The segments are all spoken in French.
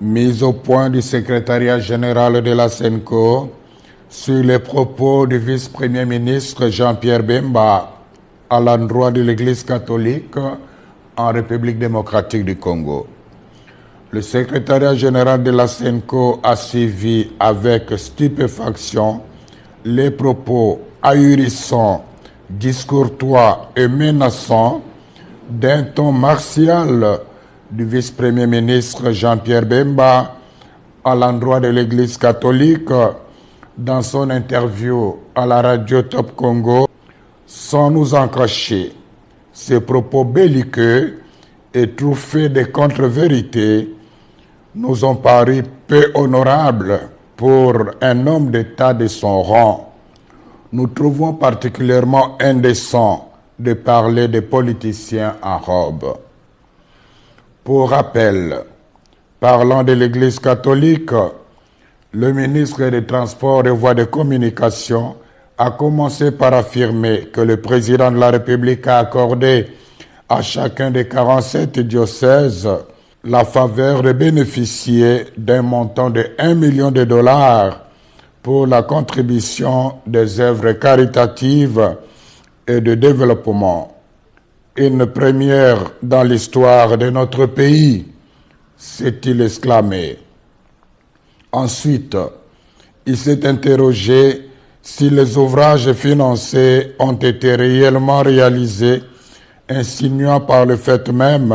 Mise au point du secrétariat général de la SENCO sur les propos du vice-premier ministre Jean-Pierre Bemba à l'endroit de l'Église catholique en République démocratique du Congo. Le secrétariat général de la SENCO a suivi avec stupéfaction les propos ahurissants, discourtois et menaçants d'un ton martial du vice-premier ministre Jean-Pierre Bemba à l'endroit de l'Église catholique dans son interview à la radio Top Congo. Sans nous en cacher, ces propos belliqueux et truffés de contre-vérités nous ont paru peu honorables pour un homme d'État de son rang. Nous trouvons particulièrement indécent de parler des politiciens en robe. Pour rappel, parlant de l'Église catholique, le ministre des Transports et Voies de Communication a commencé par affirmer que le président de la République a accordé à chacun des 47 diocèses la faveur de bénéficier d'un montant de 1 million de dollars pour la contribution des œuvres caritatives et de développement. Une première dans l'histoire de notre pays, s'est-il exclamé. Ensuite, il s'est interrogé si les ouvrages financés ont été réellement réalisés, insinuant par le fait même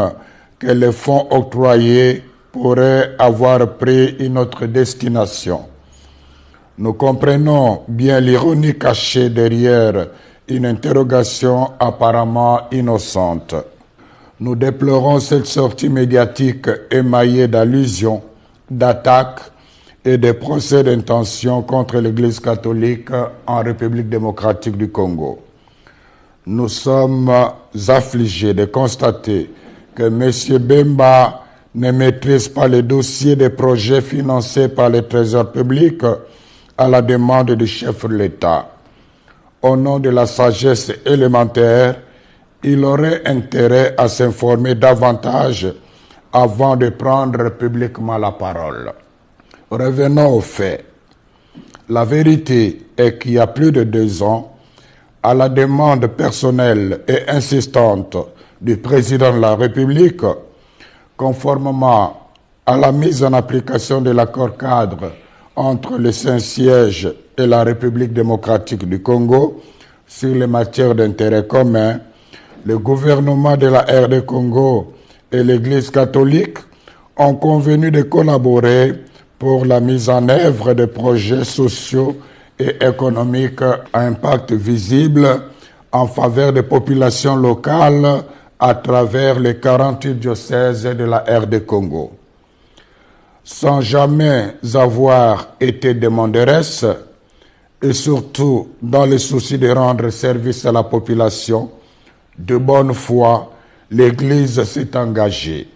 que les fonds octroyés pourraient avoir pris une autre destination. Nous comprenons bien l'ironie cachée derrière une interrogation apparemment innocente. Nous déplorons cette sortie médiatique émaillée d'allusions, d'attaques et de procès d'intention contre l'Église catholique en République démocratique du Congo. Nous sommes affligés de constater que M. Bemba ne maîtrise pas les dossiers des projets financés par le Trésor public à la demande du chef de l'État. Au nom de la sagesse élémentaire, il aurait intérêt à s'informer davantage avant de prendre publiquement la parole. Revenons aux faits. La vérité est qu'il y a plus de 2 ans, à la demande personnelle et insistante du président de la République, conformément à la mise en application de l'accord cadre entre le Saint-Siège et la République démocratique du Congo sur les matières d'intérêt commun, le gouvernement de la RD Congo et l'Église catholique ont convenu de collaborer pour la mise en œuvre de projets sociaux et économiques à impact visible en faveur des populations locales à travers les 48 diocèses de la RD Congo. Sans jamais avoir été demanderesse, et surtout dans le souci de rendre service à la population, de bonne foi, l'Église s'est engagée.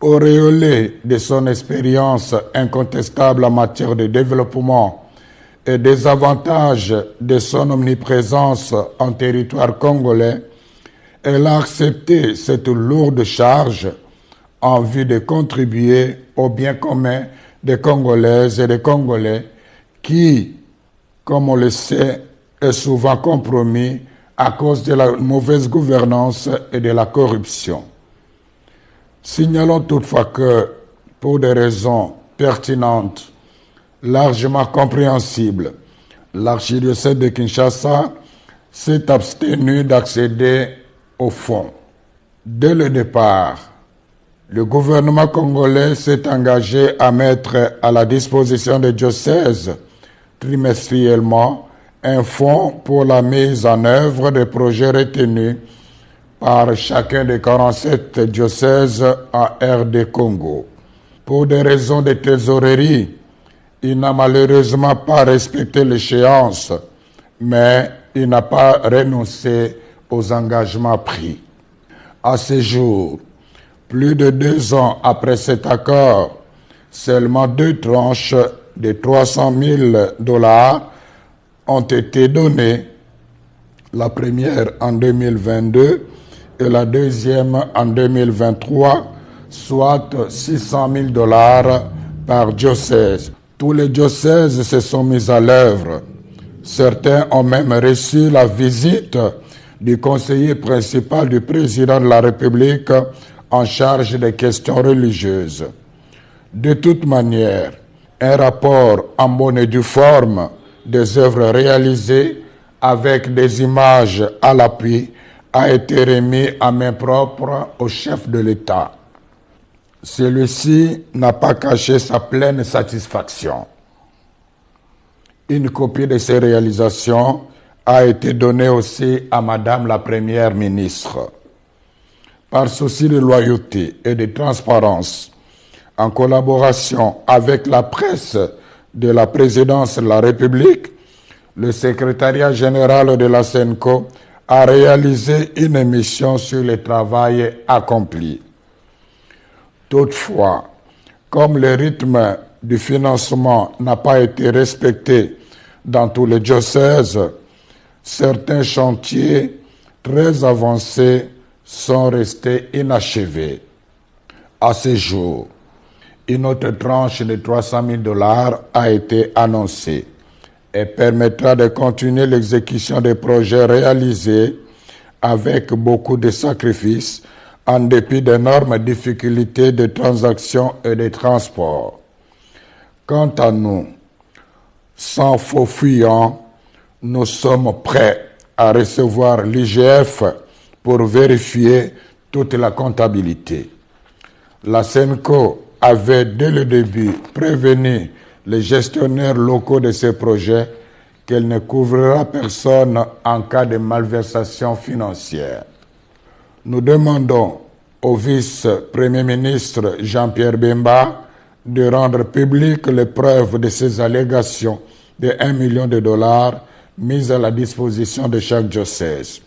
Auréolée de son expérience incontestable en matière de développement et des avantages de son omniprésence en territoire congolais, elle a accepté cette lourde charge en vue de contribuer au bien commun des Congolaises et des Congolais qui, comme on le sait, est souvent compromis à cause de la mauvaise gouvernance et de la corruption. Signalons toutefois que, pour des raisons pertinentes, largement compréhensibles, l'archidiocèse de Kinshasa s'est abstenu d'accéder au fonds. Dès le départ, le gouvernement congolais s'est engagé à mettre à la disposition des diocèses trimestriellement un fonds pour la mise en œuvre des projets retenus par chacun des 47 diocèses en RD Congo. Pour des raisons de trésorerie, il n'a malheureusement pas respecté l'échéance, mais il n'a pas renoncé aux engagements pris. À ce jour, plus de 2 ans après cet accord, seulement 2 tranches de 300 000 dollars ont été données, la première en 2022 et la deuxième en 2023, soit 600 000 $ par diocèse. Tous les diocèses se sont mis à l'œuvre. Certains ont même reçu la visite du conseiller principal du président de la République en charge des questions religieuses. De toute manière, un rapport en bonne et due forme des œuvres réalisées avec des images à l'appui a été remis à main propre au chef de l'État. Celui-ci n'a pas caché sa pleine satisfaction. Une copie de ces réalisations a été donnée aussi à Madame la Première ministre. Par souci de loyauté et de transparence, en collaboration avec la presse de la présidence de la République, le secrétariat général de la SENCO a réalisé une émission sur le travail accompli. Toutefois, comme le rythme du financement n'a pas été respecté dans tous les diocèses, certains chantiers très avancés sont restés inachevés. À ce jour, une autre tranche de 300 000 $ a été annoncée et permettra de continuer l'exécution des projets réalisés avec beaucoup de sacrifices en dépit d'énormes difficultés de transaction et de transport. Quant à nous, sans faux fuyant, nous sommes prêts à recevoir l'IGF pour vérifier toute la comptabilité. La SENCO avait dès le début prévenu les gestionnaires locaux de ces projets qu'elle ne couvrira personne en cas de malversation financière. Nous demandons au vice-premier ministre Jean-Pierre Bemba de rendre publiques les preuves de ces allégations de 1 million de $ mises à la disposition de chaque diocèse.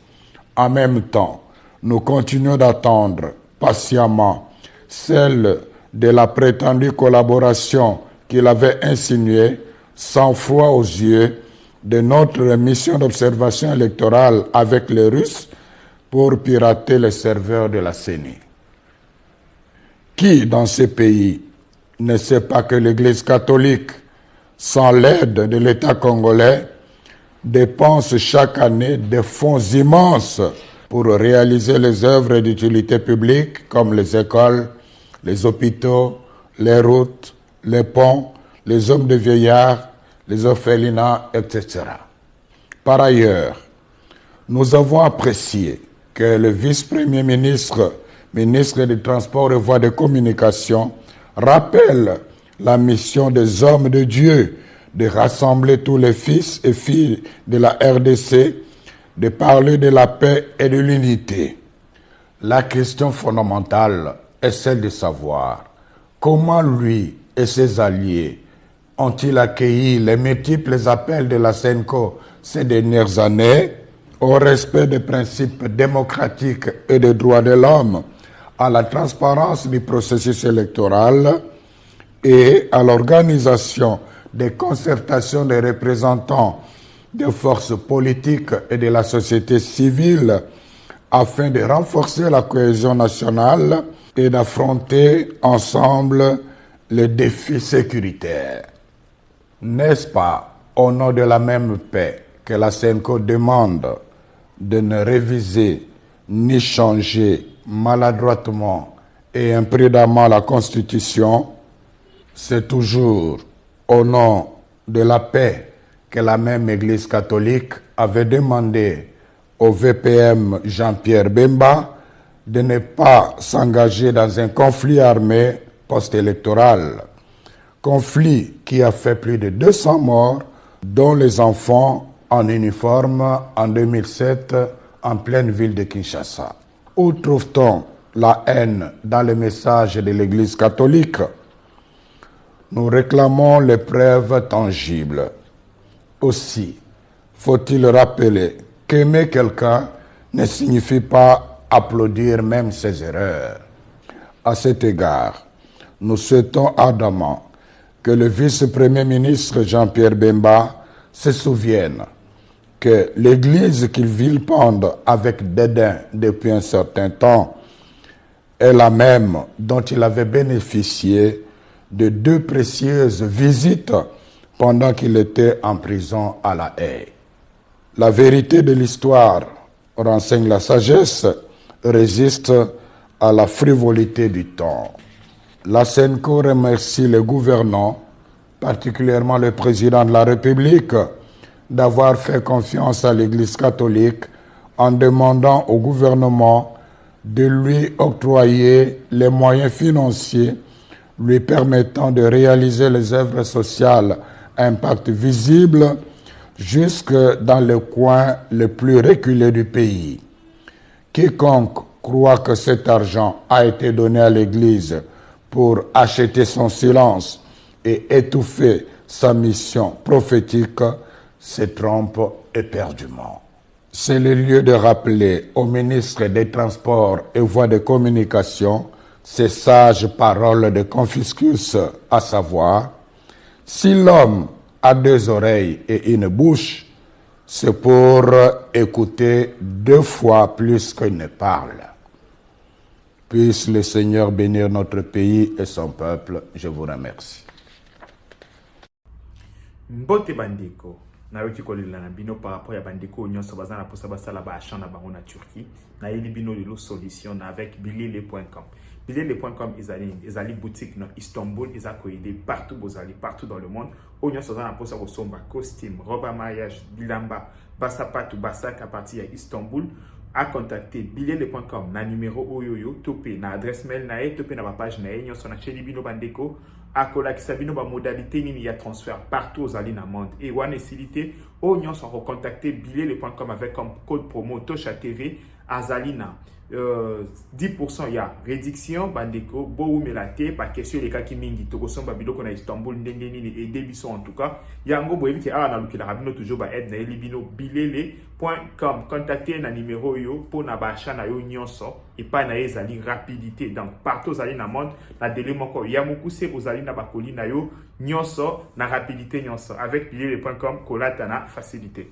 En même temps, nous continuons d'attendre patiemment celle de la prétendue collaboration qu'il avait insinuée, sans foi aux yeux, de notre mission d'observation électorale avec les Russes pour pirater les serveurs de la CENI. Qui dans ces pays ne sait pas que l'Église catholique, sans l'aide de l'État congolais, dépense chaque année des fonds immenses pour réaliser les œuvres d'utilité publique comme les écoles, les hôpitaux, les routes, les ponts, les hommes de vieillards, les orphelinats, etc. Par ailleurs, nous avons apprécié que le vice-premier ministre, ministre des Transports et Voies de Communication, rappelle la mission des hommes de Dieu de rassembler tous les fils et filles de la RDC, de parler de la paix et de l'unité. La question fondamentale est celle de savoir comment lui et ses alliés ont-ils accueilli les multiples appels de la SENCO ces dernières années au respect des principes démocratiques et des droits de l'homme, à la transparence du processus électoral et à l'organisation des concertations des représentants des forces politiques et de la société civile afin de renforcer la cohésion nationale et d'affronter ensemble les défis sécuritaires. N'est-ce pas au nom de la même paix que la SENCO demande de ne réviser ni changer maladroitement et imprudemment la Constitution? C'est toujours au nom de la paix que la même Église catholique avait demandé au VPM Jean-Pierre Bemba de ne pas s'engager dans un conflit armé post-électoral. Conflit qui a fait plus de 200 morts, dont les enfants en uniforme en 2007 en pleine ville de Kinshasa. Où trouve-t-on la haine dans les messages de l'Église catholique? Nous réclamons les preuves tangibles. Aussi, faut-il rappeler qu'aimer quelqu'un ne signifie pas applaudir même ses erreurs. À cet égard, nous souhaitons ardemment que le vice-premier ministre Jean-Pierre Bemba se souvienne que l'Église qu'il vilipende avec dédain depuis un certain temps est la même dont il avait bénéficié de 2 précieuses visites pendant qu'il était en prison à La Haye. La vérité de l'histoire renseigne la sagesse, résiste à la frivolité du temps. La SENCO remercie les gouvernants, particulièrement le président de la République, d'avoir fait confiance à l'Église catholique en demandant au gouvernement de lui octroyer les moyens financiers lui permettant de réaliser les œuvres sociales à impact visible jusque dans le coin le plus reculé du pays. Quiconque croit que cet argent a été donné à l'Église pour acheter son silence et étouffer sa mission prophétique se trompe éperdument. C'est le lieu de rappeler au ministre des Transports et Voies de Communication ces sages paroles de Confucius, à savoir, si l'homme a 2 oreilles et une bouche, c'est pour écouter 2 fois plus qu'il ne parle. Puisse le Seigneur bénir notre pays et son peuple. Je vous remercie. Mbote bandeko na yoki kolela na bino par rapport ya bandeko nyonso bazana posa basala ba achat na bango na Turquie na yeli bino lelo solution avec bilele.com. Bilele.com ezali boutique na Istanbul, eza ko aider partout partout dans le monde. Onyo bazana posa ko somba costume, robe à mariage, bilamba, basapatu, basak à partir ya Istanbul. À contacter bilele.com na numéro oyoyo topé na adresse mail na e topé na ba page na e nyonso na cheli bino bandeko akola kisabino ba modalité nini ya transfert partout aux alina monde et wane silité o nyonso recontacter bilele.com avec comme code promo Tosha TV azalina 10% ya réduction bandeko bo umelate pa question les cas qui mingi to kosomba biloko na Istanbul ndenge nini et debiso en tout cas yango boyebi ke na lukila rabino toujours ba aide na elibino bilele.com contacter na numéro yo pour na ba achat na yo nyonso et pas na ezali rapidité donc partout aux alina monde na délai moko ya mukuse aux alina ba kolina yo nyonso na rapidité nyonso avec bilele.com kolata na facilité.